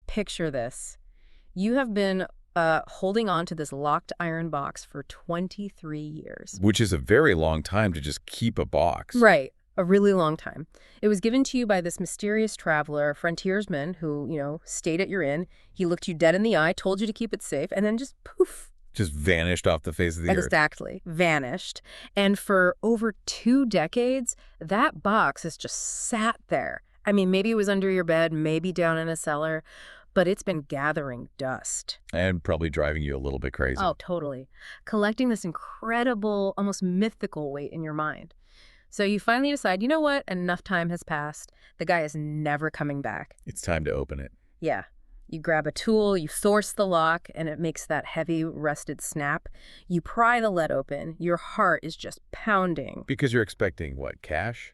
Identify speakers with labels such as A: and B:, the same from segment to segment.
A: picture this. You have been holding on to this locked iron box for 23 years.
B: Which is a very long time to just keep a box.
A: Right. A really long time. It was given to you by this mysterious traveler, frontiersman, who, stayed at your inn. He looked you dead in the eye, told you to keep it safe, and then just poof.
B: Just vanished off the face of the earth.
A: Exactly. Vanished. And for over 2 decades, that box has just sat there. I mean, maybe it was under your bed, maybe down in a cellar, but it's been gathering dust.
B: And probably driving you a little bit crazy.
A: Oh, totally. Collecting this incredible, almost mythical weight in your mind. So you finally decide, you know what? Enough time has passed. The guy is never coming back.
B: It's time to open it.
A: Yeah. You grab a tool, you force the lock, and it makes that heavy, rusted snap. You pry the lead open. Your heart is just pounding.
B: Because you're expecting, what, cash?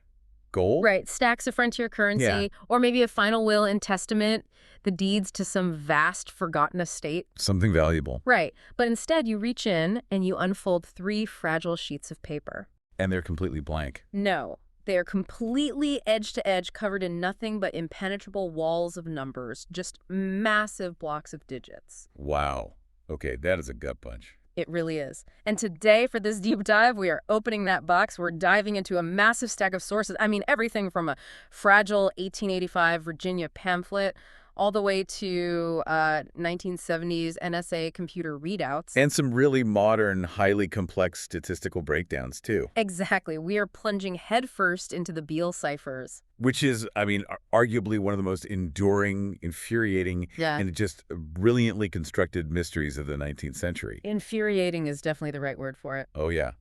B: Gold?
A: Right. Stacks of frontier currency,
B: Yeah.
A: Or maybe a final will and testament, the deeds to some vast, forgotten estate.
B: Something valuable.
A: Right. But instead, you reach in and you unfold 3 fragile sheets of paper.
B: And they're completely blank.
A: No. They are completely edge to edge, covered in nothing but impenetrable walls of numbers, just massive blocks of digits.
B: Wow. Okay, that is a gut punch.
A: It really is. And today, for this deep dive, we are opening that box. We're diving into a massive stack of sources. I mean, everything from a fragile 1885 Virginia pamphlet all the way to 1970s NSA computer readouts.
B: And some really modern, highly complex statistical breakdowns, too.
A: Exactly. We are plunging headfirst into the Beale ciphers.
B: Which is, I mean, arguably one of the most enduring, infuriating, and just brilliantly constructed mysteries of the 19th century.
A: Infuriating is definitely the right word for it.
B: Oh, yeah.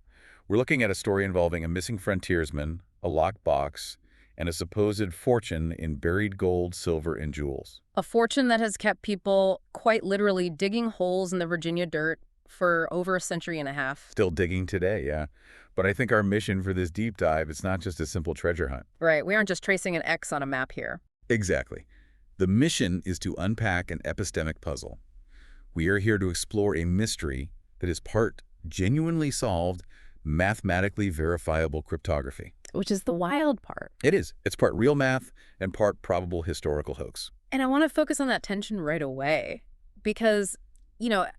B: We're looking at a story involving a missing frontiersman, a locked box, and a supposed fortune in buried gold, silver, and jewels.
A: A fortune that has kept people quite literally digging holes in the Virginia dirt for over a century and a half.
B: Still digging today, yeah. But I think our mission for this deep dive, it's not just a simple treasure hunt.
A: Right. We aren't just tracing an X on a map here.
B: Exactly. The mission is to unpack an epistemic puzzle. We are here to explore a mystery that is part genuinely solved, mathematically verifiable cryptography.
A: Which is the wild part.
B: It is. It's part real math and part probable historical hoax.
A: And I want to focus on that tension right away because,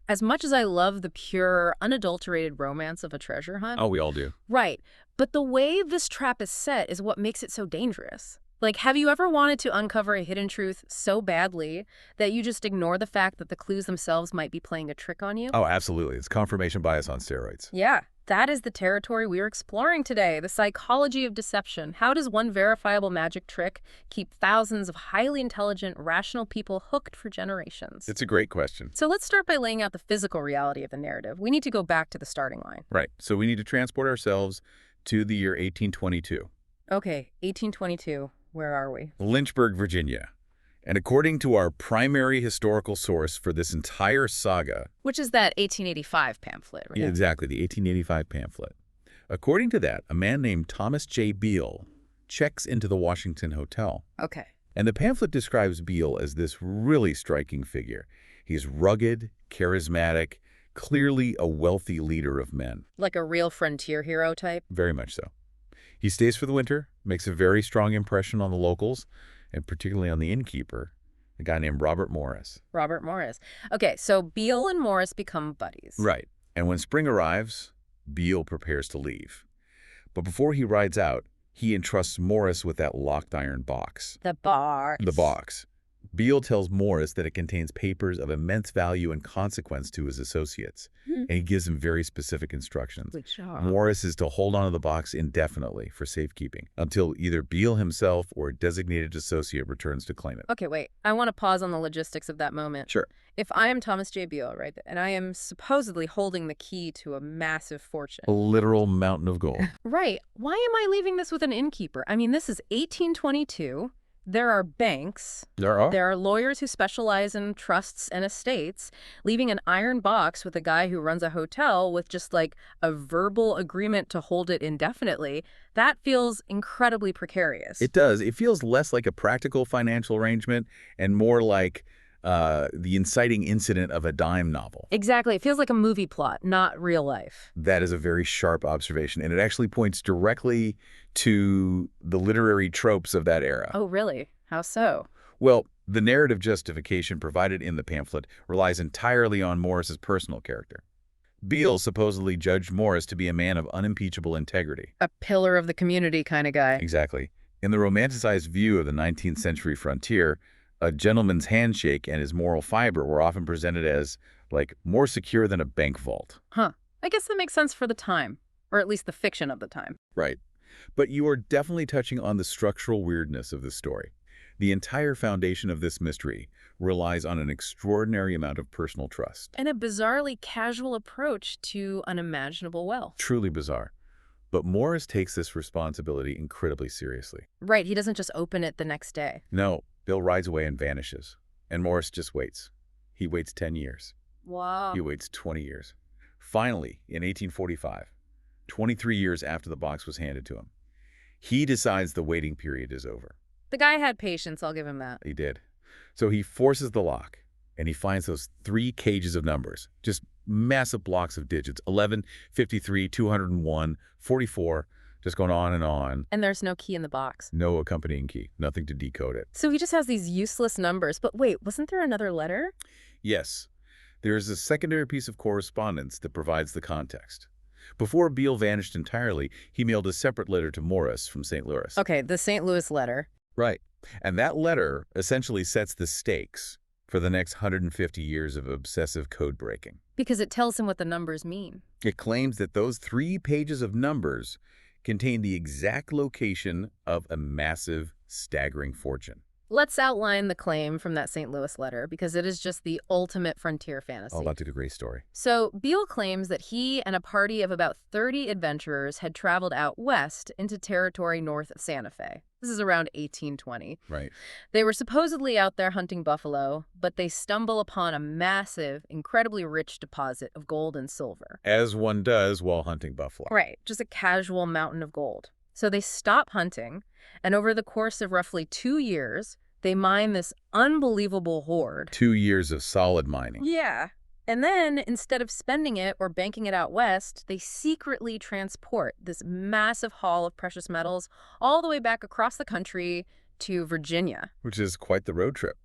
A: as much as I love the pure, unadulterated romance of a treasure hunt.
B: Oh, we all do.
A: Right. But the way this trap is set is what makes it so dangerous. Like, have you ever wanted to uncover a hidden truth so badly that you just ignore the fact that the clues themselves might be playing a trick on you?
B: Oh, absolutely. It's confirmation bias on steroids.
A: Yeah. That is the territory we are exploring today, the psychology of deception. How does one verifiable magic trick keep thousands of highly intelligent, rational people hooked for generations?
B: It's a great question.
A: So let's start by laying out the physical reality of the narrative. We need to go back to the starting line.
B: Right. So we need to transport ourselves to the year 1822.
A: Okay, 1822. Where are we?
B: Lynchburg, Virginia. And according to our primary historical source for this entire saga...
A: Which is that 1885 pamphlet, right?
B: Yeah, exactly, the 1885 pamphlet. According to that, a man named Thomas J. Beale checks into the Washington Hotel.
A: Okay.
B: And the pamphlet describes Beale as this really striking figure. He's rugged, charismatic, clearly a wealthy leader of men.
A: Like a real frontier hero type?
B: Very much so. He stays for the winter, makes a very strong impression on the locals, and particularly on the innkeeper, a guy named Robert Morris.
A: Robert Morris. Okay, so Beale and Morris become buddies.
B: Right. And when spring arrives, Beale prepares to leave. But before he rides out, he entrusts Morris with that locked iron box.
A: The box.
B: The box. Beale tells Morris that it contains papers of immense value and consequence to his associates, and he gives him very specific instructions.
A: Which are?
B: Morris is to hold on to the box indefinitely for safekeeping until either Beale himself or a designated associate returns to claim it.
A: Okay, wait. I want to pause on the logistics of that moment.
B: Sure.
A: If I am Thomas J. Beale, right, and I am supposedly holding the key to a massive fortune.
B: A literal mountain of gold.
A: Right. Why am I leaving this with an innkeeper? I mean, this is 1822. There are banks.
B: There are.
A: There are lawyers who specialize in trusts and estates. Leaving an iron box with a guy who runs a hotel with just like a verbal agreement to hold it indefinitely, that feels incredibly precarious.
B: It does. It feels less like a practical financial arrangement and more like the inciting incident of a dime novel.
A: Exactly. It feels like a movie plot, not real life.
B: That is a very sharp observation, and it actually points directly to the literary tropes of that era.
A: Oh, really? How so?
B: Well, The narrative justification provided in the pamphlet relies entirely on Morris's personal character. Beale supposedly judged Morris to be a man of unimpeachable integrity.
A: A pillar of the community kind of guy.
B: Exactly. In the romanticized view of the 19th century frontier, a gentleman's handshake and his moral fiber were often presented as, like, more secure than a bank vault.
A: Huh. I guess that makes sense for the time, or at least the fiction of the time.
B: Right. But you are definitely touching on the structural weirdness of this story. The entire foundation of this mystery relies on an extraordinary amount of personal trust.
A: And a bizarrely casual approach to unimaginable wealth.
B: Truly bizarre. But Morris takes this responsibility incredibly seriously.
A: Right, he doesn't just open it the next day.
B: No, Bill rides away and vanishes. And Morris just waits. He waits 10 years.
A: Wow.
B: He waits 20 years. Finally, in 1845, 23 years after the box was handed to him, he decides the waiting period is over.
A: The guy had patience, I'll give him that.
B: He did. So he forces the lock, and he finds those 3 cages of numbers, just massive blocks of digits, 11, 53, 201, 44, just going on and on.
A: And there's no key in the box.
B: No accompanying key, nothing to decode it.
A: So he just has these useless numbers. But wait, wasn't there another letter?
B: Yes, there is a secondary piece of correspondence that provides the context. Before Beale vanished entirely, he mailed a separate letter to Morris from St. Louis.
A: Okay, the St. Louis letter.
B: Right. And that letter essentially sets the stakes for the next 150 years of obsessive code breaking.
A: Because it tells him what the numbers mean.
B: It claims that those 3 pages of numbers contain the exact location of a massive, staggering fortune.
A: Let's outline the claim from that St. Louis letter, because it is just the ultimate frontier fantasy.
B: Oh, that's a great story.
A: So Beale claims that he and a party of about 30 adventurers had traveled out west into territory north of Santa Fe. This is around 1820.
B: Right.
A: They were supposedly out there hunting buffalo, but they stumble upon a massive, incredibly rich deposit of gold and silver.
B: As one does while hunting buffalo.
A: Right, just a casual mountain of gold. So they stop hunting, and over the course of roughly 2 years, they mine this unbelievable hoard.
B: 2 years of solid mining.
A: Yeah. And then, instead of spending it or banking it out west, they secretly transport this massive haul of precious metals all the way back across the country to Virginia.
B: Which is quite the road trip.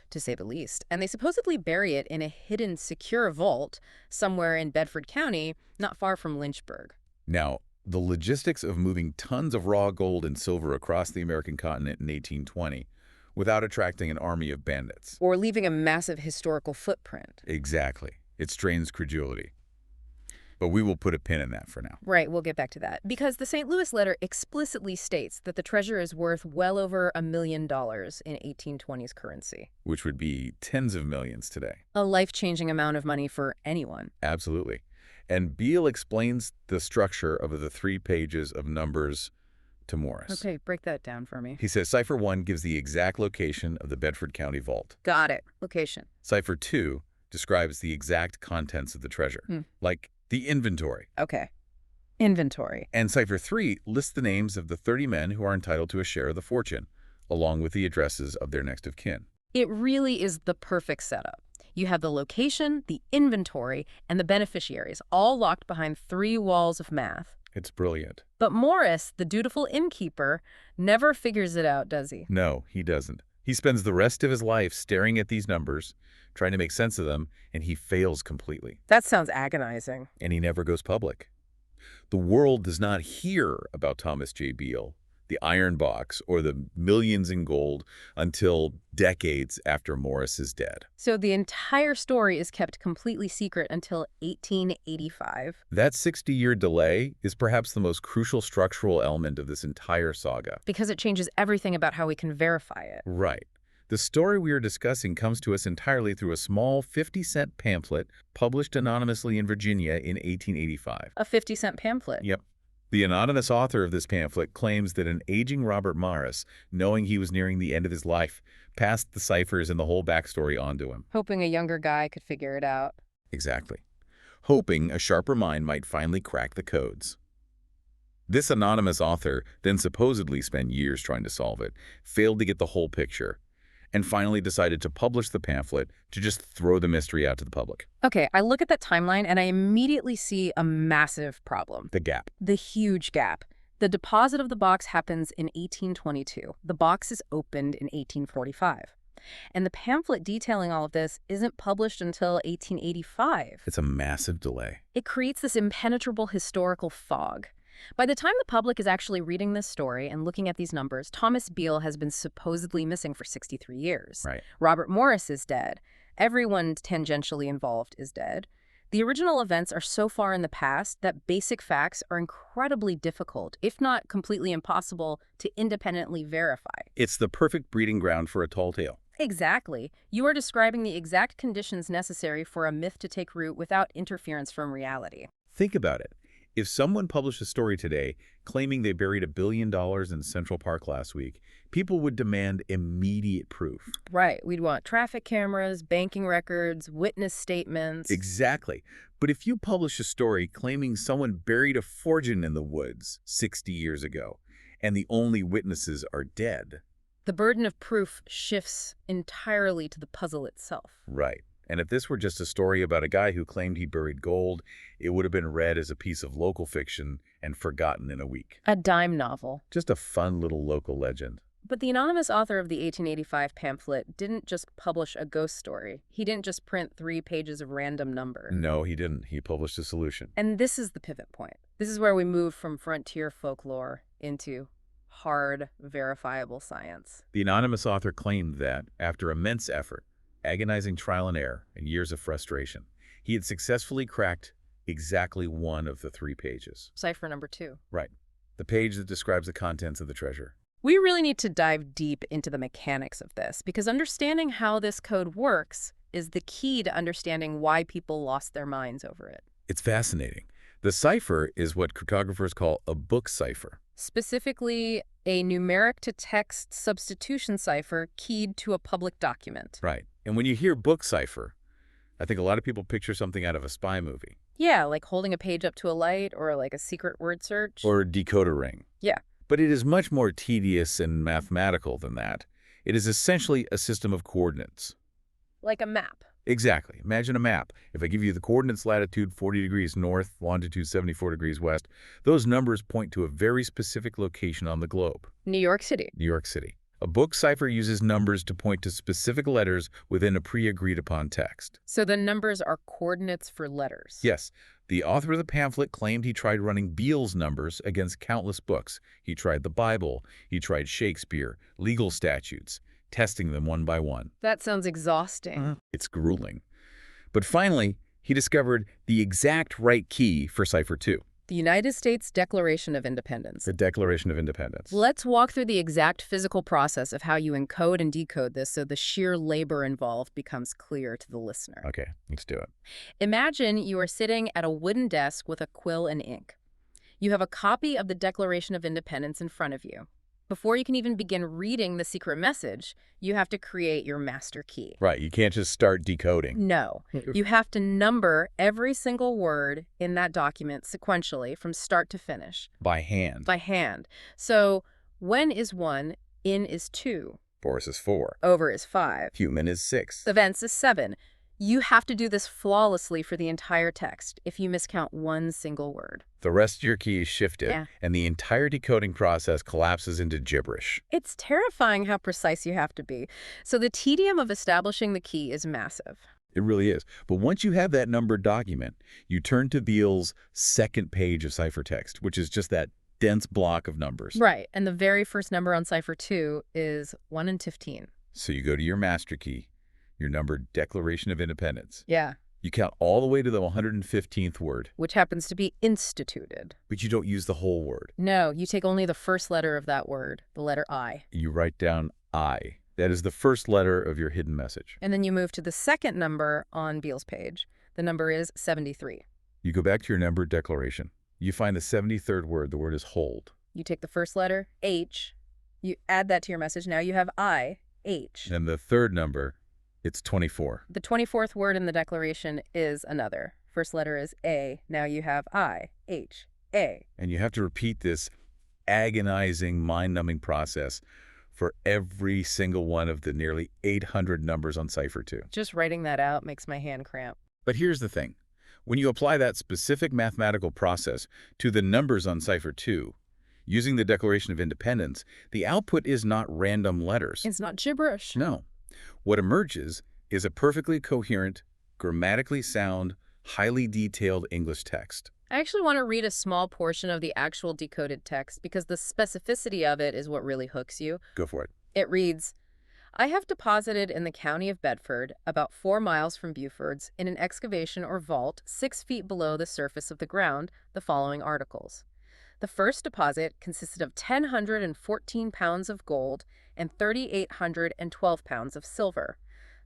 A: To say the least. And they supposedly bury it in a hidden, secure vault somewhere in Bedford County, not far from Lynchburg.
B: Now, the logistics of moving tons of raw gold and silver across the American continent in 1820 without attracting an army of bandits.
A: Or leaving a massive historical footprint.
B: Exactly. It strains credulity. But we will put a pin in that for now.
A: Right, we'll get back to that. Because the St. Louis letter explicitly states that the treasure is worth well over $1 million in 1820s currency.
B: Which would be tens of millions today.
A: A life-changing amount of money for anyone.
B: Absolutely. And Beale explains the structure of the 3 pages of numbers to Morris.
A: Okay, break that down for me.
B: He says Cipher 1 gives the exact location of the Bedford County vault.
A: Got it. Location.
B: Cipher 2 describes the exact contents of the treasure, like the inventory.
A: Okay. Inventory.
B: And Cipher 3 lists the names of the 30 men who are entitled to a share of the fortune, along with the addresses of their next of kin.
A: It really is the perfect setup. You have the location, the inventory, and the beneficiaries, all locked behind 3 walls of math.
B: It's brilliant.
A: But Morris, the dutiful innkeeper, never figures it out, does he?
B: No, he doesn't. He spends the rest of his life staring at these numbers, trying to make sense of them, and he fails completely.
A: That sounds agonizing.
B: And he never goes public. The world does not hear about Thomas J. Beale, the iron box, or the millions in gold until decades after Morris is dead.
A: So the entire story is kept completely secret until 1885.
B: That 60-year delay is perhaps the most crucial structural element of this entire saga.
A: Because it changes everything about how we can verify it.
B: Right. The story we are discussing comes to us entirely through a small 50-cent pamphlet published anonymously in Virginia in 1885.
A: A 50-cent pamphlet.
B: Yep. The anonymous author of this pamphlet claims that an aging Robert Morris, knowing he was nearing the end of his life, passed the ciphers and the whole backstory on to him.
A: Hoping a younger guy could figure it out.
B: Exactly. Hoping a sharper mind might finally crack the codes. This anonymous author then supposedly spent years trying to solve it, failed to get the whole picture, and finally decided to publish the pamphlet to just throw the mystery out to the public.
A: Okay, I look at that timeline and I immediately see a massive problem.
B: The gap.
A: The huge gap. The deposit of the box happens in 1822. The box is opened in 1845. And the pamphlet detailing all of this isn't published until 1885.
B: It's a massive delay.
A: It creates this impenetrable historical fog. By the time the public is actually reading this story and looking at these numbers, Thomas Beale has been supposedly missing for 63 years.
B: Right.
A: Robert Morris is dead. Everyone tangentially involved is dead. The original events are so far in the past that basic facts are incredibly difficult, if not completely impossible, to independently verify.
B: It's the perfect breeding ground for a tall tale.
A: Exactly. You are describing the exact conditions necessary for a myth to take root without interference from reality.
B: Think about it. If someone published a story today claiming they buried $1 billion in Central Park last week, people would demand immediate proof.
A: Right. We'd want traffic cameras, banking records, witness statements.
B: Exactly. But if you publish a story claiming someone buried a fortune in the woods 60 years ago, and the only witnesses are dead.
A: The burden of proof shifts entirely to the puzzle itself.
B: Right. And if this were just a story about a guy who claimed he buried gold, it would have been read as a piece of local fiction and forgotten in a week.
A: A dime novel.
B: Just a fun little local legend.
A: But the anonymous author of the 1885 pamphlet didn't just publish a ghost story. He didn't just print 3 pages of random number.
B: No, he didn't. He published a solution.
A: And this is the pivot point. This is where we move from frontier folklore into hard, verifiable science.
B: The anonymous author claimed that, after immense effort, agonizing trial and error, and years of frustration, he had successfully cracked exactly one of the 3 pages.
A: Cipher number 2.
B: Right. The page that describes the contents of the treasure.
A: We really need to dive deep into the mechanics of this, because understanding how this code works is the key to understanding why people lost their minds over it.
B: It's fascinating. The cipher is what cryptographers call a book cipher.
A: Specifically, a numeric-to-text substitution cipher keyed to a public document.
B: Right. And when you hear book cipher, I think a lot of people picture something out of a spy movie.
A: Yeah, like holding a page up to a light or like a secret word search.
B: Or a decoder ring.
A: Yeah.
B: But it is much more tedious and mathematical than that. It is essentially a system of coordinates.
A: Like a map.
B: Exactly. Imagine a map. If I give you the coordinates latitude 40 degrees north, longitude 74 degrees west, those numbers point to a very specific location on the globe.
A: New York City.
B: New York City. A book cipher uses numbers to point to specific letters within a pre-agreed-upon text.
A: So the numbers are coordinates for letters.
B: Yes. The author of the pamphlet claimed he tried running Beale's numbers against countless books. He tried the Bible. He tried Shakespeare, legal statutes, testing them one by one.
A: That sounds exhausting.
B: It's grueling. But finally, he discovered the exact right key for Cipher 2.
A: The United States Declaration of Independence.
B: The Declaration of Independence.
A: Let's walk through the exact physical process of how you encode and decode this so the sheer labor involved becomes clear to the listener.
B: Okay, let's do it.
A: Imagine you are sitting at a wooden desk with a quill and ink. You have a copy of the Declaration of Independence in front of you. Before you can even begin reading the secret message, you have to create your master key.
B: Right, you can't just start decoding.
A: No, you have to number every single word in that document sequentially from start to finish.
B: By hand.
A: By hand. So, when is 1, in is 2.
B: Boris is 4.
A: Over is 5.
B: Human is 6.
A: Events is 7. You have to do this flawlessly for the entire text if you miscount one single word.
B: The rest of your key is shifted,
A: Yeah.
B: and the entire decoding process collapses into gibberish.
A: It's terrifying how precise you have to be. So the tedium of establishing the key is massive.
B: It really is. But once you have that numbered document, you turn to Beale's second page of ciphertext, which is just that dense block of numbers.
A: Right, and the very first number on cipher 2 is 1 in 15.
B: So you go to your master key, your numbered Declaration of Independence.
A: Yeah.
B: You count all the way to the 115th word.
A: Which happens to be instituted.
B: But you don't use the whole word.
A: No, you take only the first letter of that word, the letter I.
B: You write down I. That is the first letter of your hidden message.
A: And then you move to the second number on Beale's page. The number is 73.
B: You go back to your numbered declaration. You find the 73rd word. The word is hold.
A: You take the first letter, H. You add that to your message. Now you have I, H.
B: And the third number, it's 24.
A: The 24th word in the declaration is another. First letter is A. Now you have I, H, A.
B: And you have to repeat this agonizing, mind-numbing process for every single one of the nearly 800 numbers on Cipher 2.
A: Just writing that out makes my hand cramp.
B: But here's the thing. When you apply that specific mathematical process to the numbers on Cipher 2, using the Declaration of Independence, the output is not random letters.
A: It's not gibberish.
B: No. What emerges is a perfectly coherent, grammatically sound, highly detailed English text.
A: I actually want to read a small portion of the actual decoded text because the specificity of it is what really hooks you.
B: Go for it.
A: It reads, I have deposited in the county of Bedford, about 4 miles from Beaufort's, in an excavation or vault 6 feet below the surface of the ground, the following articles. The first deposit consisted of 1,014 pounds of gold and 3,812 pounds of silver.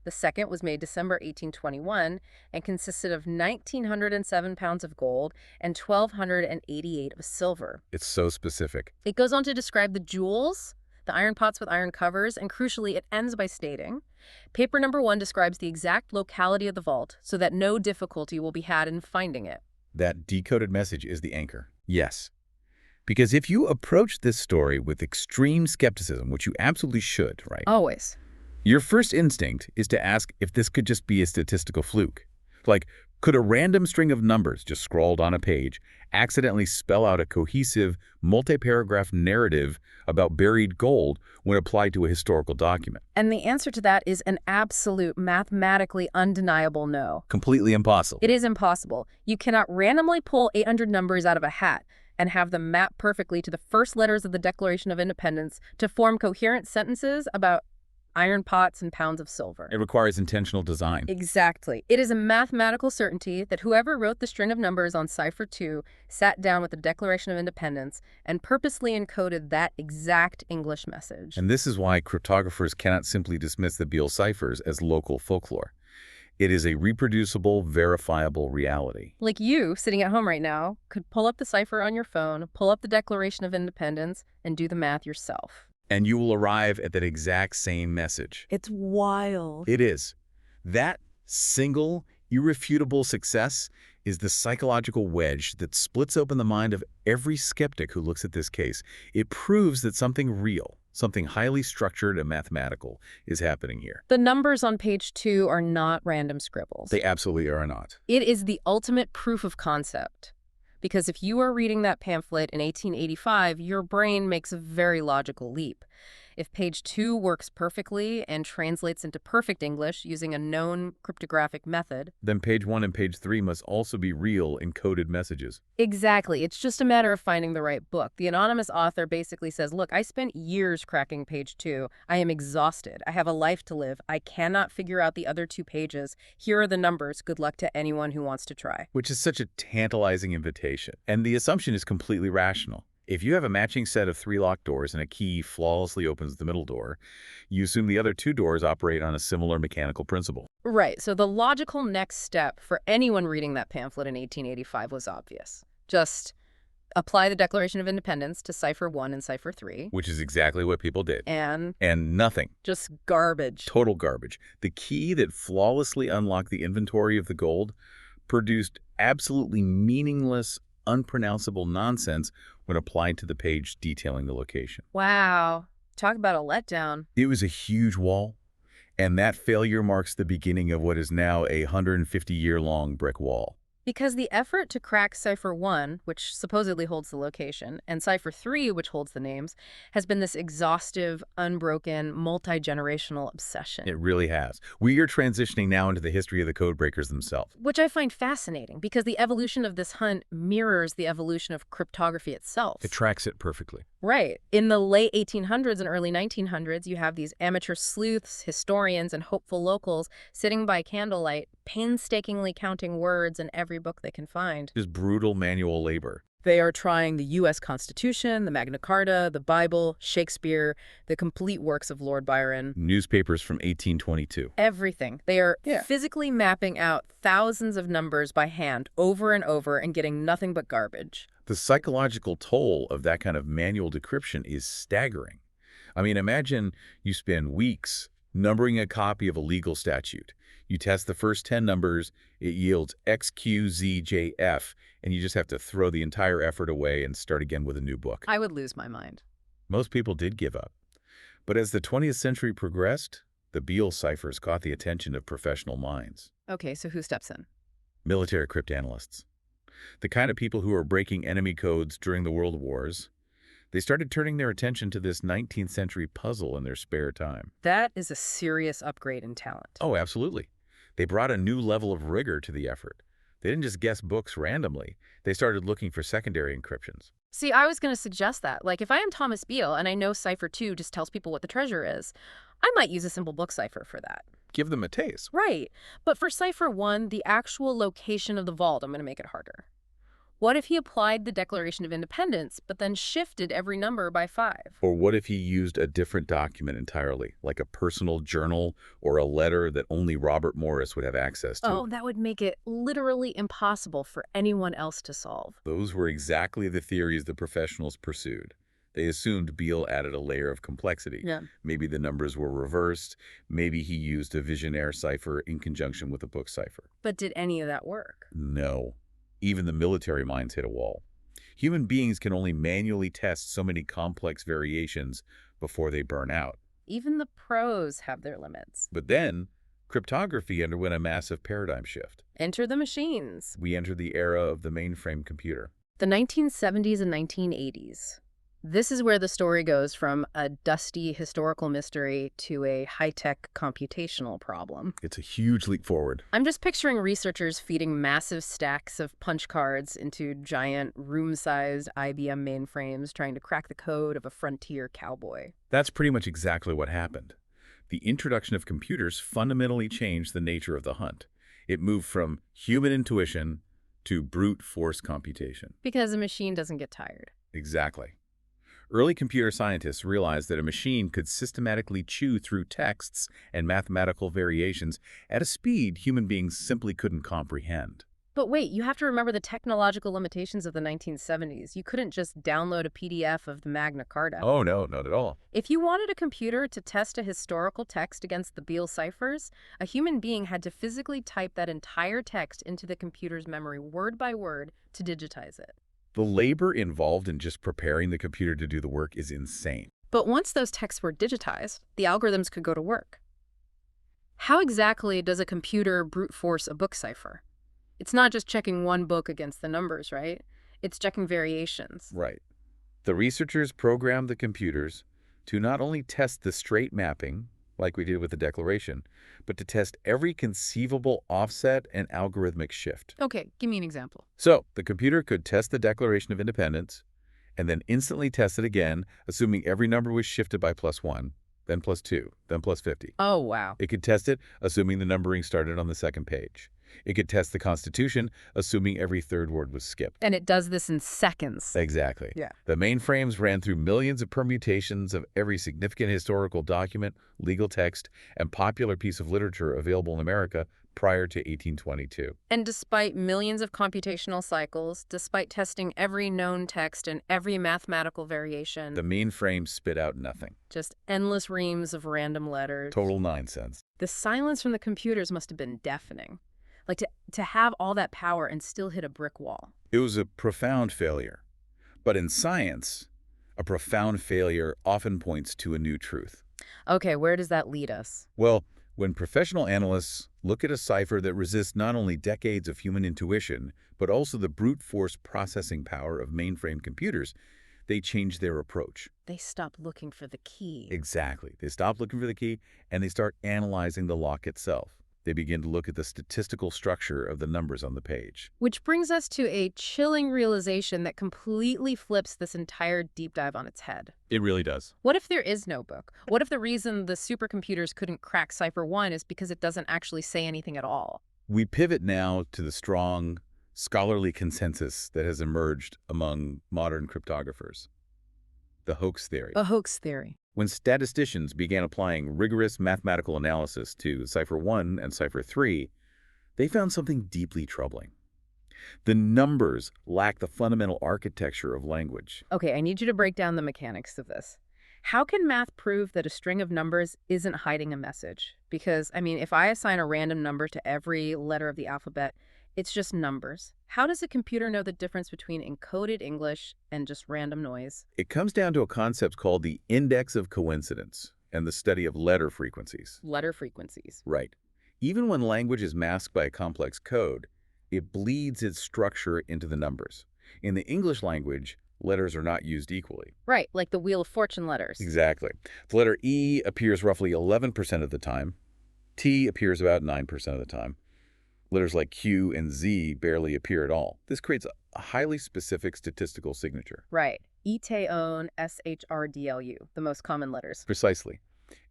A: The second was made December 1821 and consisted of 1,907 pounds of gold and 1,288 of silver.
B: It's so specific.
A: It goes on to describe the jewels, the iron pots with iron covers, and crucially, it ends by stating, paper number 1 describes the exact locality of the vault so that no difficulty will be had in finding it.
B: That decoded message is the anchor. Yes. Because if you approach this story with extreme skepticism, which you absolutely should, right?
A: Always.
B: Your first instinct is to ask if this could just be a statistical fluke. Like, could a random string of numbers just scrawled on a page accidentally spell out a cohesive, multi-paragraph narrative about buried gold when applied to a historical document?
A: And the answer to that is an absolute, mathematically undeniable no.
B: Completely impossible.
A: It is impossible. You cannot randomly pull 800 numbers out of a hat and have them map perfectly to the first letters of the Declaration of Independence to form coherent sentences about iron pots and pounds of silver.
B: It requires intentional design.
A: Exactly. It is a mathematical certainty that whoever wrote the string of numbers on Cipher 2 sat down with the Declaration of Independence and purposely encoded that exact English message.
B: And this is why cryptographers cannot simply dismiss the Beale ciphers as local folklore. It is a reproducible, verifiable reality.
A: Like you, sitting at home right now, could pull up the cipher on your phone, pull up the Declaration of Independence, and do the math yourself.
B: And you will arrive at that exact same message.
A: It's wild.
B: It is. That single, irrefutable success is the psychological wedge that splits open the mind of every skeptic who looks at this case. It proves that something real, something highly structured and mathematical is happening here.
A: The numbers on page 2 are not random scribbles.
B: They absolutely are not.
A: It is the ultimate proof of concept. Because if you are reading that pamphlet in 1885, your brain makes a very logical leap. If page 2 works perfectly and translates into perfect English using a known cryptographic method,
B: then page 1 and page 3 must also be real encoded messages.
A: Exactly. It's just a matter of finding the right book. The anonymous author basically says, look, I spent years cracking page 2. I am exhausted. I have a life to live. I cannot figure out the other 2 pages. Here are the numbers. Good luck to anyone who wants to try.
B: Which is such a tantalizing invitation. And the assumption is completely rational. If you have a matching set of 3 locked doors and a key flawlessly opens the middle door, you assume the other 2 doors operate on a similar mechanical principle.
A: Right. So the logical next step for anyone reading that pamphlet in 1885 was obvious. Just apply the Declaration of Independence to Cipher 1 and Cipher 3.
B: Which is exactly what people did.
A: And
B: nothing.
A: Just garbage.
B: Total garbage. The key that flawlessly unlocked the inventory of the gold produced absolutely meaningless, unpronounceable nonsense when applied to the page detailing the location.
A: Wow. Talk about a letdown.
B: It was a huge wall, and that failure marks the beginning of what is now a 150-year-long brick wall.
A: Because the effort to crack Cipher 1, which supposedly holds the location, and Cipher 3, which holds the names, has been this exhaustive, unbroken, multi-generational obsession.
B: It really has. We are transitioning now into the history of the codebreakers themselves.
A: Which I find fascinating, because the evolution of this hunt mirrors the evolution of cryptography itself.
B: It tracks it perfectly.
A: Right. In the late 1800s and early 1900s, you have these amateur sleuths, historians, and hopeful locals sitting by candlelight, painstakingly counting words in every book they can find.
B: Just brutal manual labor.
A: They are trying the U.S. Constitution, the Magna Carta, the Bible, Shakespeare, the complete works of Lord Byron.
B: Newspapers from 1822.
A: Everything. They are physically mapping out thousands of numbers by hand over and over and getting nothing but garbage.
B: The psychological toll of that kind of manual decryption is staggering. I mean, imagine you spend weeks numbering a copy of a legal statute. You test the first 10 numbers, it yields XQZJF, and you just have to throw the entire effort away and start again with a new book.
A: I would lose my mind.
B: Most people did give up. But as the 20th century progressed, the Beale ciphers caught the attention of professional minds.
A: Okay, so who steps in?
B: Military cryptanalysts. The kind of people who were breaking enemy codes during the World Wars. They started turning their attention to this 19th century puzzle in their spare time.
A: That is a serious upgrade in talent.
B: Oh, absolutely. They brought a new level of rigor to the effort. They didn't just guess books randomly. They started looking for secondary encryptions.
A: See, I was going to suggest that. Like, if I am Thomas Beale and I know Cipher 2 just tells people what the treasure is, I might use a simple book cipher for that.
B: Give them a taste.
A: Right. But for Cipher 1, the actual location of the vault, I'm going to make it harder. What if he applied the Declaration of Independence, but then shifted every number by 5?
B: Or what if he used a different document entirely, like a personal journal or a letter that only Robert Morris would have access to?
A: Oh, that would make it literally impossible for anyone else to solve.
B: Those were exactly the theories the professionals pursued. They assumed Beale added a layer of complexity.
A: Yeah.
B: Maybe the numbers were reversed. Maybe he used a visionnaire cipher in conjunction with a book cipher.
A: But did any of that work?
B: No. Even the military minds hit a wall. Human beings can only manually test so many complex variations before they burn out.
A: Even the pros have their limits.
B: But then, cryptography underwent a massive paradigm shift.
A: Enter the machines.
B: We entered the era of the mainframe computer.
A: The 1970s and 1980s. This is where the story goes from a dusty historical mystery to a high-tech computational problem.
B: It's a huge leap forward.
A: I'm just picturing researchers feeding massive stacks of punch cards into giant room-sized IBM mainframes trying to crack the code of a frontier cowboy.
B: That's pretty much exactly what happened. The introduction of computers fundamentally changed the nature of the hunt. It moved from human intuition to brute force computation.
A: Because a machine doesn't get tired.
B: Exactly. Early computer scientists realized that a machine could systematically chew through texts and mathematical variations at a speed human beings simply couldn't comprehend.
A: But wait, you have to remember the technological limitations of the 1970s. You couldn't just download a PDF of the Magna Carta.
B: Oh, no, not at all.
A: If you wanted a computer to test a historical text against the Beale ciphers, a human being had to physically type that entire text into the computer's memory word by word to digitize it.
B: The labor involved in just preparing the computer to do the work is insane.
A: But once those texts were digitized, the algorithms could go to work. How exactly does a computer brute force a book cipher? It's not just checking one book against the numbers, right? It's checking variations.
B: Right. The researchers programmed the computers to not only test the straight mapping, like we did with the Declaration, but to test every conceivable offset and algorithmic shift.
A: Okay, give me an example.
B: So, the computer could test the Declaration of Independence and then instantly test it again, assuming every number was shifted by +1, then +2, then +50.
A: Oh, wow.
B: It could test it, assuming the numbering started on the second page. It could test the Constitution, assuming every third word was skipped.
A: And it does this in seconds.
B: Exactly.
A: Yeah.
B: The mainframes ran through millions of permutations of every significant historical document, legal text, and popular piece of literature available in America prior to 1822.
A: And despite millions of computational cycles, despite testing every known text and every mathematical variation,
B: The mainframe spit out nothing.
A: just endless reams of random letters.
B: Total nonsense.
A: The silence from the computers must have been deafening. Like to have all that power and still hit a brick wall.
B: It was a profound failure. But in science, a profound failure often points to a new truth.
A: Okay, where does that lead us?
B: Well, when professional analysts look at a cipher that resists not only decades of human intuition, but also the brute force processing power of mainframe computers, they change their approach.
A: They stop looking for the key.
B: Exactly. They stop looking for the key and they start analyzing the lock itself. They begin to look at the statistical structure of the numbers on the page.
A: Which brings us to a chilling realization that completely flips this entire deep dive on its head.
B: It really does.
A: What if there is no book? What if the reason the supercomputers couldn't crack Cipher 1 is because it doesn't actually say anything at all?
B: We pivot now to the strong, scholarly consensus that has emerged among modern cryptographers. The hoax theory.
A: A hoax theory.
B: When statisticians began applying rigorous mathematical analysis to Cipher 1 and Cipher 3, they found something deeply troubling. The numbers lack the fundamental architecture of language.
A: Okay, I need you to break down the mechanics of this. How can math prove that a string of numbers isn't hiding a message? Because, I mean, if I assign a random number to every letter of the alphabet, it's just numbers. How does a computer know the difference between encoded English and just random noise?
B: It comes down to a concept called the index of coincidence and the study of letter frequencies.
A: Letter frequencies.
B: Right. Even when language is masked by a complex code, it bleeds its structure into the numbers. In the English language, letters are not used equally.
A: Right, like the Wheel of Fortune letters.
B: Exactly. The letter E appears roughly 11% of the time. T appears about 9% of the time. Letters like Q and Z barely appear at all. This creates a highly specific statistical signature.
A: Right. Iteon SHRDLU, the most common letters.
B: Precisely.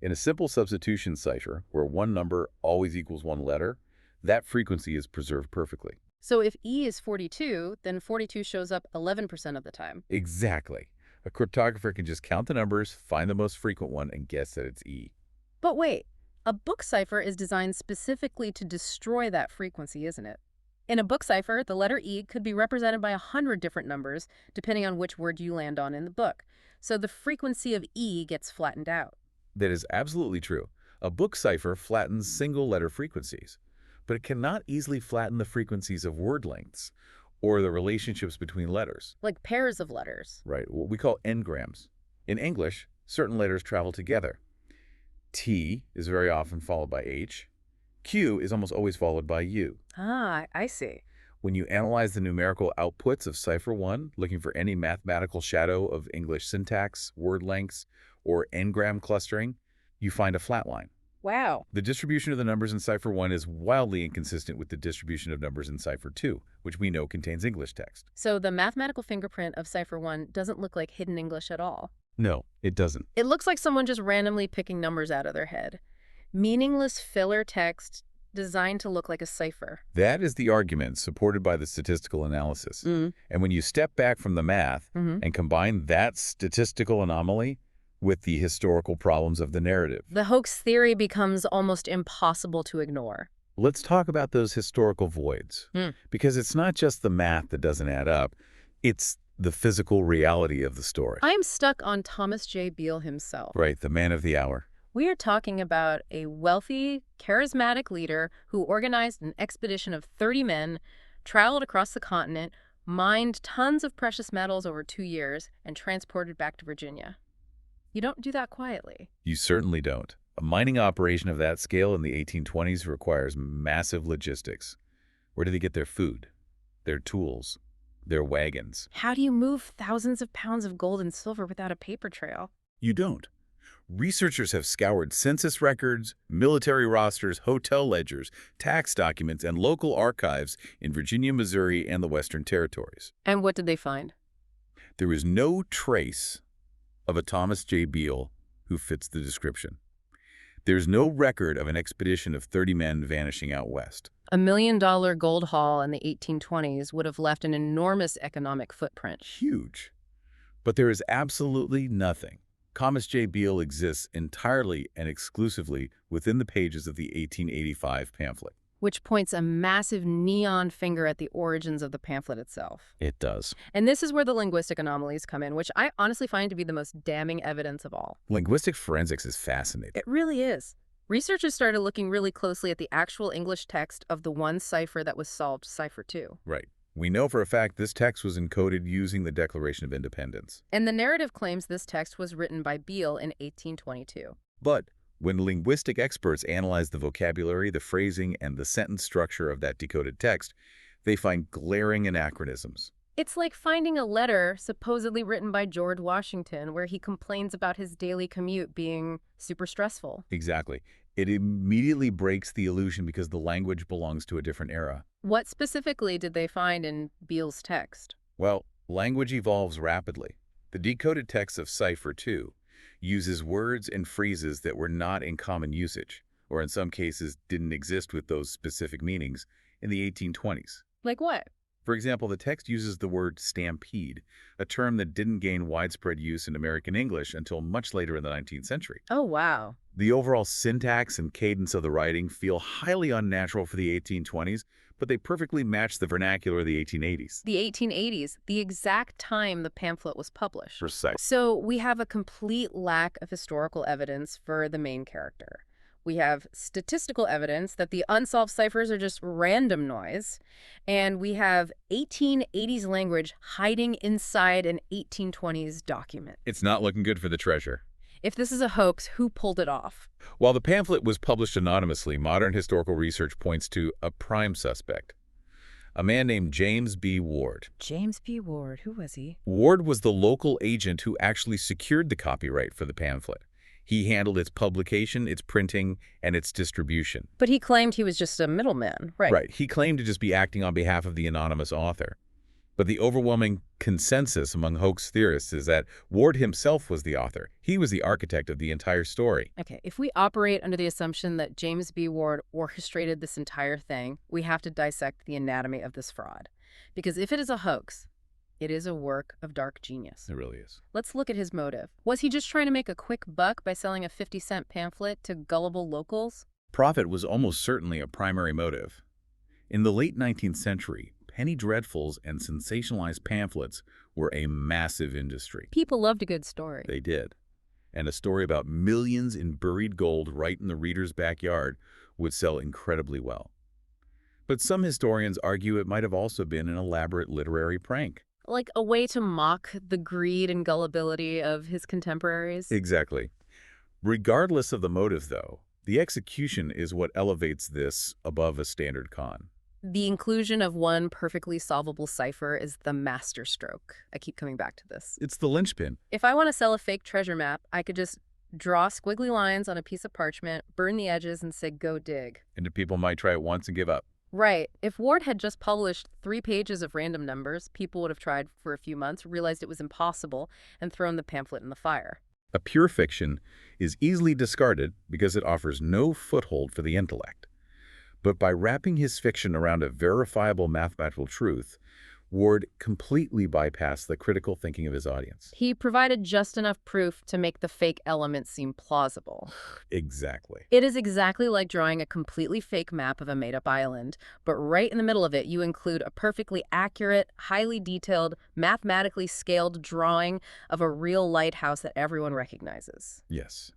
B: In a simple substitution cipher, where one number always equals one letter, that frequency is preserved perfectly.
A: So if E is 42, then 42 shows up 11% of the time.
B: Exactly. A cryptographer can just count the numbers, find the most frequent one, and guess that it's E.
A: But wait, a book cipher is designed specifically to destroy that frequency, isn't it? In a book cipher, the letter E could be represented by 100 different numbers, depending on which word you land on in the book. So the frequency of E gets flattened out.
B: That is absolutely true. A book cipher flattens single-letter frequencies, but it cannot easily flatten the frequencies of word lengths or the relationships between letters.
A: Like pairs of letters.
B: Right, what we call engrams. In English, certain letters travel together. T is very often followed by H. Q is almost always followed by U.
A: Ah, I see.
B: When you analyze the numerical outputs of Cipher 1, looking for any mathematical shadow of English syntax, word lengths, or engram clustering, you find a flat line.
A: Wow.
B: The distribution of the numbers in Cipher 1 is wildly inconsistent with the distribution of numbers in Cipher 2, which we know contains English text.
A: So the mathematical fingerprint of Cipher 1 doesn't look like hidden English at all.
B: No, it doesn't.
A: It looks like someone just randomly picking numbers out of their head. Meaningless filler text designed to look like a cipher.
B: That is the argument supported by the statistical analysis. And when you step back from the math and combine that statistical anomaly with the historical problems of the narrative,
A: The hoax theory becomes almost impossible to ignore.
B: let's talk about those historical voids. Because it's not just the math that doesn't add up, it's the physical reality of the story.
A: I am stuck on Thomas J. Beale himself.
B: Right, the man of the hour.
A: We are talking about a wealthy, charismatic leader who organized an expedition of 30 men, traveled across the continent, mined tons of precious metals over 2 years, and transported back to Virginia. You don't do that quietly.
B: You certainly don't. A mining operation of that scale in the 1820s requires massive logistics. Where do they get their food, their tools, their wagons?
A: How do you move thousands of pounds of gold and silver without a paper trail?
B: You don't. Researchers have scoured census records, military rosters, hotel ledgers, tax documents, and local archives in Virginia, Missouri, and the Western Territories.
A: And what did they find?
B: There is no trace of a Thomas J. Beale who fits the description. There's no record of an expedition of 30 men vanishing out west.
A: $1 million gold haul in the 1820s would have left an enormous economic footprint.
B: Huge. But there is absolutely nothing. Thomas J. Beale exists entirely and exclusively within the pages of the 1885 pamphlet.
A: Which points a massive neon finger at the origins of the pamphlet itself.
B: It does.
A: And this is where the linguistic anomalies come in, which I honestly find to be the most damning evidence of all.
B: Linguistic forensics is fascinating.
A: It really is. Researchers started looking really closely at the actual English text of the one cipher that was solved, Cipher 2.
B: Right. We know for a fact this text was encoded using the Declaration of Independence.
A: And the narrative claims this text was written by Beale in 1822.
B: But when linguistic experts analyze the vocabulary, the phrasing, and the sentence structure of that decoded text, they find glaring anachronisms.
A: It's like finding a letter supposedly written by George Washington where he complains about his daily commute being super stressful.
B: Exactly. It immediately breaks the illusion because the language belongs to a different era.
A: What specifically did they find in Beale's text?
B: Well, language evolves rapidly. The decoded text of Cipher 2 uses words and phrases that were not in common usage, or in some cases didn't exist with those specific meanings, in the 1820s.
A: Like what?
B: For example, the text uses the word stampede, a term that didn't gain widespread use in American English until much later in the 19th century.
A: Oh, wow.
B: The overall syntax and cadence of the writing feel highly unnatural for the 1820s, but they perfectly match the vernacular of the 1880s.
A: The 1880s, the exact time the pamphlet was published.
B: Precise.
A: So we have a complete lack of historical evidence for the main character. We have statistical evidence that the unsolved ciphers are just random noise, and we have 1880s language hiding inside an 1820s document.
B: It's not looking good for the treasure.
A: If this is a hoax, who pulled it off?
B: While the pamphlet was published anonymously, modern historical research points to a prime suspect. a man named James B. Ward.
A: James B. Ward, who was he?
B: Ward was the local agent who actually secured the copyright for the pamphlet. He handled its publication, its printing, and its distribution.
A: But he claimed he was just a middleman, right?
B: Right. He claimed to just be acting on behalf of the anonymous author. But the overwhelming consensus among hoax theorists is that Ward himself was the author. He was the architect of the entire story.
A: Okay, if we operate under the assumption that James B. Ward orchestrated this entire thing, we have to dissect the anatomy of this fraud. Because if it is a hoax, it is a work of dark genius.
B: It really is.
A: Let's look at his motive. Was he just trying to make a quick buck by selling a 50-cent pamphlet to gullible locals?
B: Profit was almost certainly a primary motive. In the late 19th century, penny dreadfuls and sensationalized pamphlets were a massive industry.
A: People loved a good story.
B: They did. And a story about millions in buried gold right in the reader's backyard would sell incredibly well. But some historians argue it might have also been an elaborate literary prank.
A: Like a way to mock the greed and gullibility of his contemporaries?
B: Exactly. Regardless of the motive, though, the execution is what elevates this above a standard con.
A: The inclusion of one perfectly solvable cipher is the masterstroke. I keep coming back to this.
B: It's the linchpin.
A: If I want to sell a fake treasure map, I could just draw squiggly lines on a piece of parchment, burn the edges, and say, go dig.
B: And people might try it once and give up.
A: Right. If Ward had just published 3 pages of random numbers, people would have tried for a few months, realized it was impossible, and thrown the pamphlet in the fire.
B: A pure fiction is easily discarded because it offers no foothold for the intellect. But by wrapping his fiction around a verifiable mathematical truth, Ward completely bypassed the critical thinking of his audience.
A: He provided just enough proof to make the fake element seem plausible.
B: Exactly.
A: It is exactly like drawing a completely fake map of a made-up island, but right in the middle of it, you include a perfectly accurate, highly detailed, mathematically scaled drawing of a real lighthouse that everyone recognizes.
B: Yes.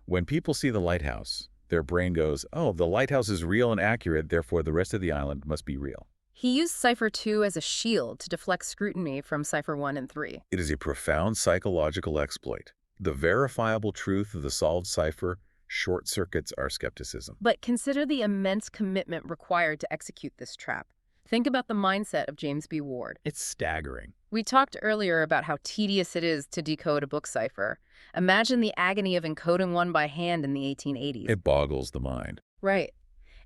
B: When people see the lighthouse, their brain goes, oh, the lighthouse is real and accurate, therefore the rest of the island must be real.
A: He used Cipher 2 as a shield to deflect scrutiny from Cipher 1 and 3.
B: It is a profound psychological exploit. The verifiable truth of the solved cipher short-circuits our skepticism.
A: But consider the immense commitment required to execute this trap. Think about the mindset of James B. Ward.
B: It's staggering.
A: We talked earlier about how tedious it is to decode a book cipher. Imagine the agony of encoding one by hand in the 1880s.
B: It boggles the mind.
A: Right.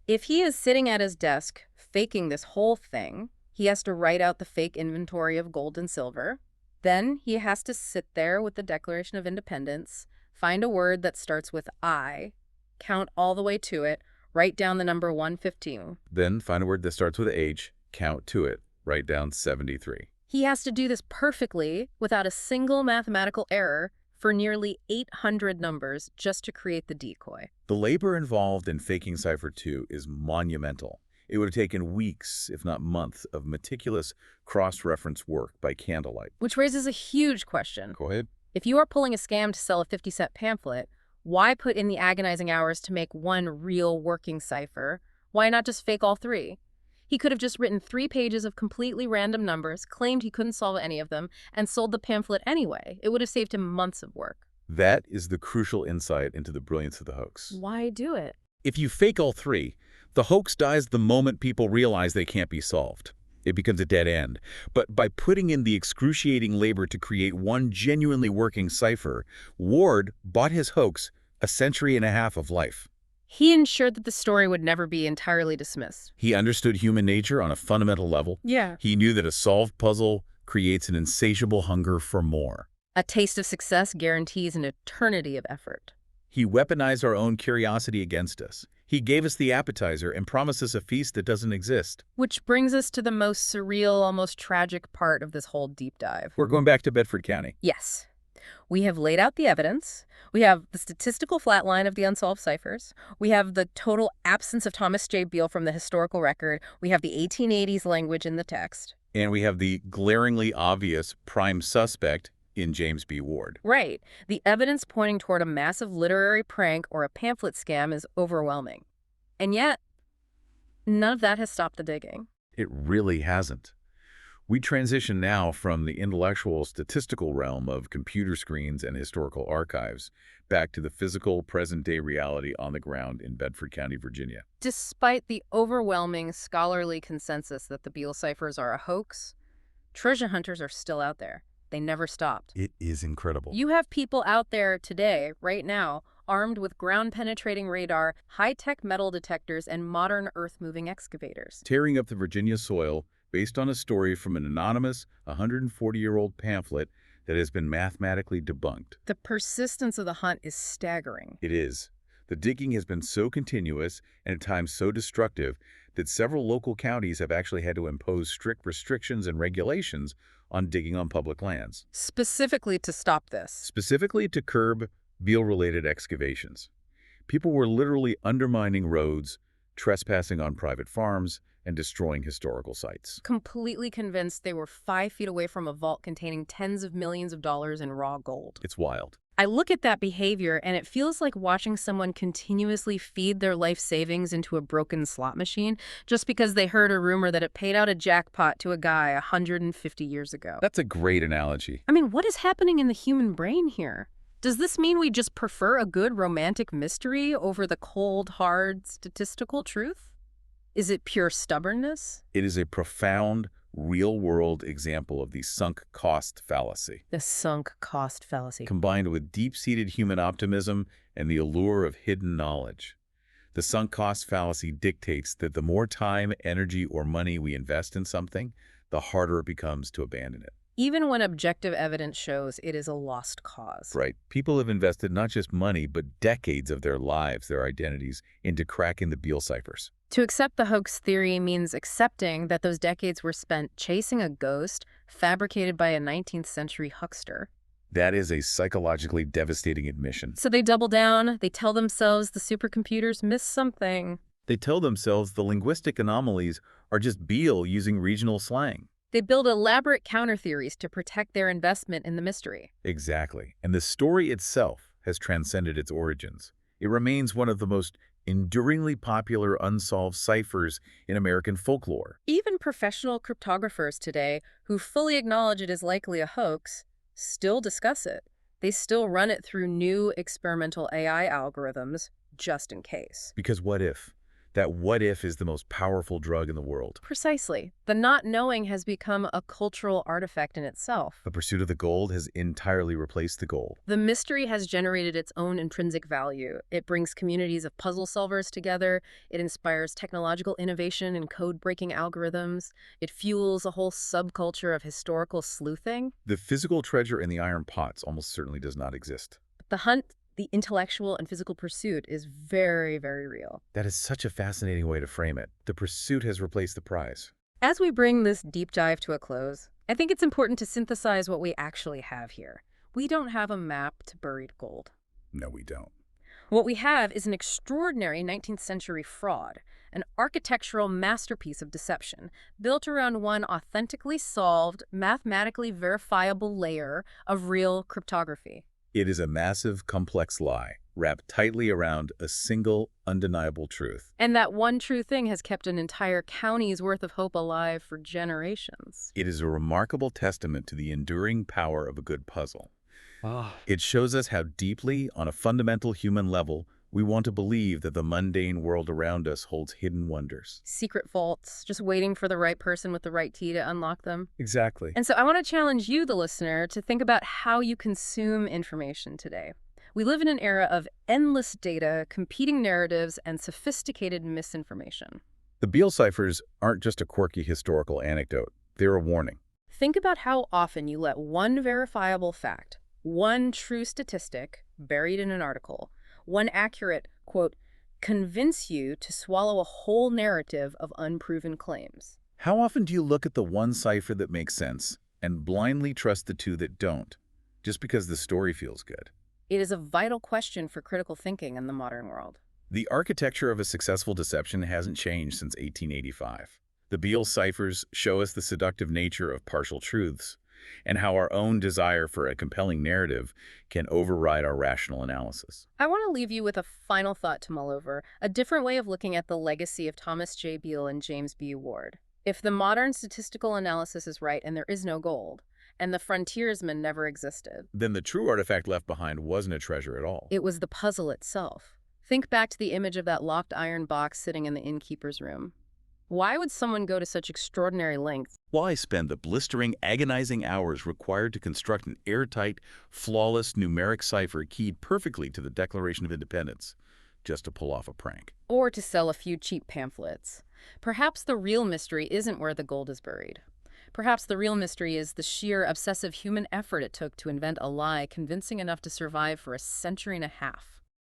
A: If he is sitting at his desk faking this whole thing, he has to write out the fake inventory of gold and silver. Then he has to sit there with the Declaration of Independence, find a word that starts with I, count all the way to it, write down the number 115.
B: Then find a word that starts with H, count to it, write down 73.
A: He has to do this perfectly without a single mathematical error for nearly 800 numbers just to create the decoy.
B: The labor involved in faking Cipher 2 is monumental. It would have taken weeks, if not months, of meticulous cross-reference work by candlelight.
A: Which raises a huge question.
B: Go ahead.
A: If you are pulling a scam to sell a 50-cent pamphlet, why put in the agonizing hours to make one real working cipher? Why not just fake all 3? He could have just written 3 pages of completely random numbers, claimed he couldn't solve any of them, and sold the pamphlet anyway. It would have saved him months of work.
B: That is the crucial insight into the brilliance of the hoax.
A: Why do it?
B: If you fake all 3, the hoax dies the moment people realize they can't be solved. It becomes a dead end. But by putting in the excruciating labor to create one genuinely working cipher, Ward bought his hoax a century and a half of life.
A: He ensured that the story would never be entirely dismissed.
B: He understood human nature on a fundamental level.
A: Yeah.
B: He knew that a solved puzzle creates an insatiable hunger for more.
A: A taste of success guarantees an eternity of effort.
B: He weaponized our own curiosity against us. He gave us the appetizer and promised us a feast that doesn't exist.
A: Which brings us to the most surreal, almost tragic part of this whole deep dive.
B: We're going back to Bedford County.
A: Yes. We have laid out the evidence. We have the statistical flatline of the unsolved ciphers. We have the total absence of Thomas J. Beale from the historical record. We have the 1880s language in the text.
B: And we have the glaringly obvious prime suspect in James B. Ward.
A: Right. The evidence pointing toward a massive literary prank or a pamphlet scam is overwhelming. And yet, none of that has stopped the digging.
B: It really hasn't. We transition now from the intellectual statistical realm of computer screens and historical archives back to the physical present-day reality on the ground in Bedford County, Virginia.
A: Despite the overwhelming scholarly consensus that the Beale ciphers are a hoax, treasure hunters are still out there. They never stopped.
B: It is incredible.
A: You have people out there today, right now, armed with ground-penetrating radar, high-tech metal detectors, and modern earth-moving excavators.
B: Tearing up the Virginia soil based on a story from an anonymous 140-year-old pamphlet that has been mathematically debunked.
A: The persistence of the hunt is staggering.
B: It is. The digging has been so continuous and at times so destructive that several local counties have actually had to impose strict restrictions and regulations on digging on public lands.
A: Specifically to stop this.
B: Specifically to curb Beale-related excavations. People were literally undermining roads, trespassing on private farms, and destroying historical sites.
A: Completely convinced they were 5 feet away from a vault containing tens of millions of dollars in raw gold.
B: It's wild.
A: I look at that behavior and it feels like watching someone continuously feed their life savings into a broken slot machine just because they heard a rumor that it paid out a jackpot to a guy 150 years ago.
B: That's a great analogy.
A: I mean, what is happening in the human brain here? Does this mean we just prefer a good romantic mystery over the cold, hard, statistical truth? Is it pure stubbornness?
B: It is a profound, real-world example of the sunk cost fallacy.
A: The sunk cost fallacy.
B: Combined with deep-seated human optimism and the allure of hidden knowledge. The sunk cost fallacy dictates that the more time, energy, or money we invest in something, the harder it becomes to abandon it.
A: Even when objective evidence shows it is a lost cause.
B: Right. People have invested not just money, but decades of their lives, their identities, into cracking the Beale ciphers.
A: To accept the hoax theory means accepting that those decades were spent chasing a ghost fabricated by a 19th century huckster.
B: That is a psychologically devastating admission.
A: So they double down, they tell themselves the supercomputers missed something.
B: They tell themselves the linguistic anomalies are just Beale using regional slang.
A: They build elaborate counter-theories to protect their investment in the mystery.
B: Exactly. And the story itself has transcended its origins. It remains one of the most enduringly popular unsolved ciphers in American folklore.
A: Even professional cryptographers today, who fully acknowledge it is likely a hoax, still discuss it. They still run it through new experimental AI algorithms, just in case.
B: Because what if? That what if is the most powerful drug in the world.
A: Precisely. The not knowing has become a cultural artifact in itself.
B: The pursuit of the gold has entirely replaced the gold.
A: The mystery has generated its own intrinsic value. It brings communities of puzzle solvers together. It inspires technological innovation and code-breaking algorithms. It fuels a whole subculture of historical sleuthing.
B: The physical treasure in the iron pots almost certainly does not exist.
A: The hunt, the intellectual and physical pursuit, is very, very real.
B: That is such a fascinating way to frame it. The pursuit has replaced the prize.
A: As we bring this deep dive to a close, I think it's important to synthesize what we actually have here. We don't have a map to buried gold.
B: No, we don't.
A: What we have is an extraordinary 19th century fraud, an architectural masterpiece of deception, built around one authentically solved, mathematically verifiable layer of real cryptography.
B: It is a massive, complex lie, wrapped tightly around a single, undeniable truth.
A: And that one true thing has kept an entire county's worth of hope alive for generations.
B: It is a remarkable testament to the enduring power of a good puzzle. It shows us how deeply, on a fundamental human level, we want to believe that the mundane world around us holds hidden wonders.
A: Secret vaults, just waiting for the right person with the right key to unlock them.
B: Exactly.
A: And so I want to challenge you, the listener, to think about how you consume information today. We live in an era of endless data, competing narratives, and sophisticated misinformation.
B: The Beale ciphers aren't just a quirky historical anecdote. They're a warning.
A: Think about how often you let one verifiable fact, one true statistic buried in an article, one accurate, quote, convince you to swallow a whole narrative of unproven claims.
B: How often do you look at the one cipher that makes sense and blindly trust the two that don't, just because the story feels good?
A: It is a vital question for critical thinking in the modern world.
B: The architecture of a successful deception hasn't changed since 1885. The Beale ciphers show us the seductive nature of partial truths, and how our own desire for a compelling narrative can override our rational analysis.
A: I want to leave you with a final thought to mull over, a different way of looking at the legacy of Thomas J. Beale and James B. Ward. If the modern statistical analysis is right and there is no gold, and the frontiersmen never existed,
B: Then the true artifact left behind wasn't a treasure at all.
A: it was the puzzle itself. Think back to the image of that locked iron box sitting in the innkeeper's room. Why would someone go to such extraordinary lengths?
B: Why spend the blistering, agonizing hours required to construct an airtight, flawless numeric cipher keyed perfectly to the Declaration of Independence, just to pull off a prank?
A: Or to sell a few cheap pamphlets? Perhaps the real mystery isn't where the gold is buried. Perhaps the real mystery is the sheer obsessive human effort it took to invent a lie convincing enough to survive for a century and a half.